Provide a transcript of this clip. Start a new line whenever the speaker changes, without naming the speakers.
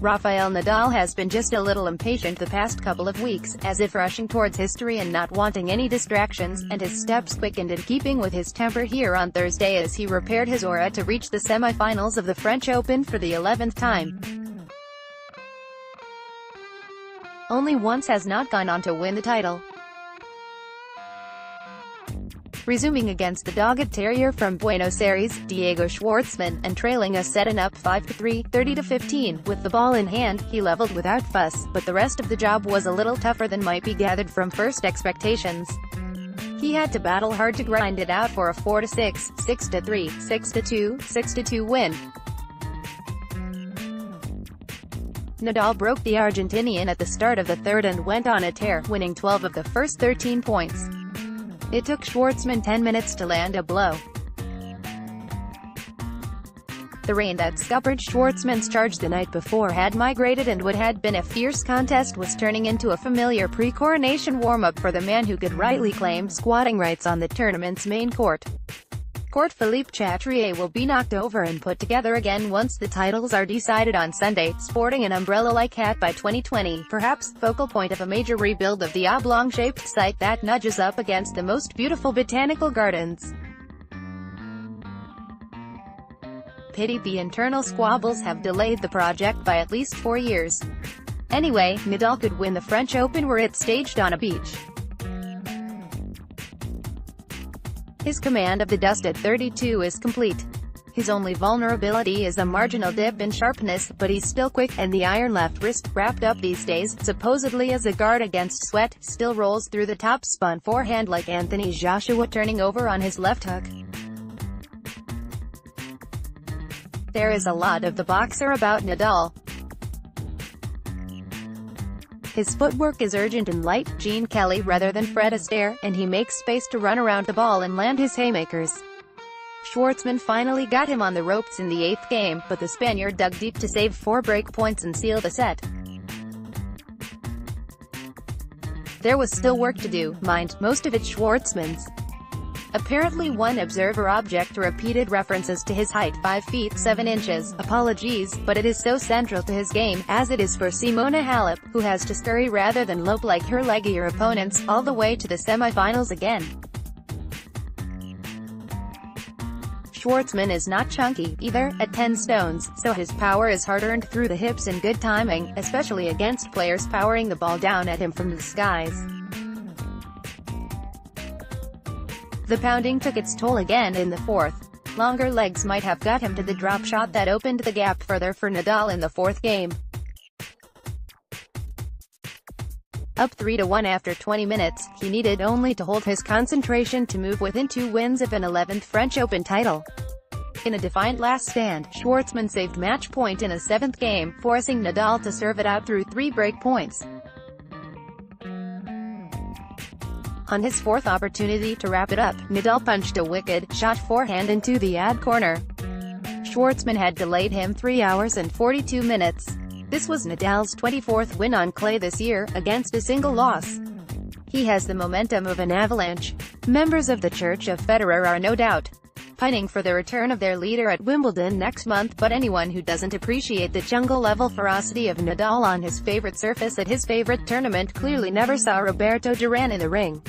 Rafael Nadal has been just a little impatient the past couple of weeks, as if rushing towards history and not wanting any distractions, and his steps quickened in keeping with his temper here on Thursday as he repaired his aura to reach the semi-finals of the French Open for the 11th time. Only once has not gone on to win the title. Resuming against the dogged terrier from Buenos Aires, Diego Schwartzman, and trailing a set and up 5-3, 30-15, with the ball in hand, he leveled without fuss, but the rest of the job was a little tougher than might be gathered from first expectations. He had to battle hard to grind it out for a 4-6, 6-3, 6-2, 6-2 win. Nadal broke the Argentinian at the start of the third and went on a tear, winning 12 of the first 13 points. It took Schwartzman 10 minutes to land a blow. The rain that scuppered Schwartzman's charge the night before had migrated, and what had been a fierce contest was turning into a familiar pre-coronation warm-up for the man who could rightly claim squatting rights on the tournament's main court. Philippe Chatrier will be knocked over and put together again once the titles are decided on Sunday, sporting an umbrella-like hat by 2020, perhaps focal point of a major rebuild of the oblong-shaped site that nudges up against the most beautiful botanical gardens. Pity the internal squabbles have delayed the project by at least 4 years. Anyway, Nadal could win the French Open were it staged on a beach. His command of the dust at 32 is complete. His only vulnerability is a marginal dip in sharpness, but he's still quick, and the iron left wrist, wrapped up these days, supposedly as a guard against sweat, still rolls through the top-spun forehand like Anthony Joshua turning over on his left hook. There is a lot of the boxer about Nadal. His footwork is urgent and light, Gene Kelly rather than Fred Astaire, and he makes space to run around the ball and land his haymakers. Schwartzman finally got him on the ropes in the 8th game, but the Spaniard dug deep to save 4 break points and seal the set. There was still work to do, mind, most of it Schwartzman's. Apparently one observer objected to repeated references to his height, 5 feet 7 inches, apologies, but it is so central to his game, as it is for Simona Halep, who has to scurry rather than lope like her leggier opponents, all the way to the semi-finals again. Schwartzman is not chunky, either, at 10 stones, so his power is hard-earned through the hips and good timing, especially against players powering the ball down at him from the skies. The pounding took its toll again in the fourth. Longer legs might have got him to the drop shot that opened the gap further for Nadal in the 4th game. Up 3-1 after 20 minutes, he needed only to hold his concentration to move within 2 wins of an 11th French Open title. In a defiant last stand, Schwartzman saved match point in a 7th game, forcing Nadal to serve it out through 3 break points. On his 4th opportunity to wrap it up, Nadal punched a wicked shot forehand into the ad corner. Schwartzman had delayed him 3 hours and 42 minutes. This was Nadal's 24th win on clay this year, against a single loss. He has the momentum of an avalanche. Members of the Church of Federer are no doubt pining for the return of their leader at Wimbledon next month, but anyone who doesn't appreciate the jungle-level ferocity of Nadal on his favorite surface at his favorite tournament clearly never saw Roberto Duran in the ring.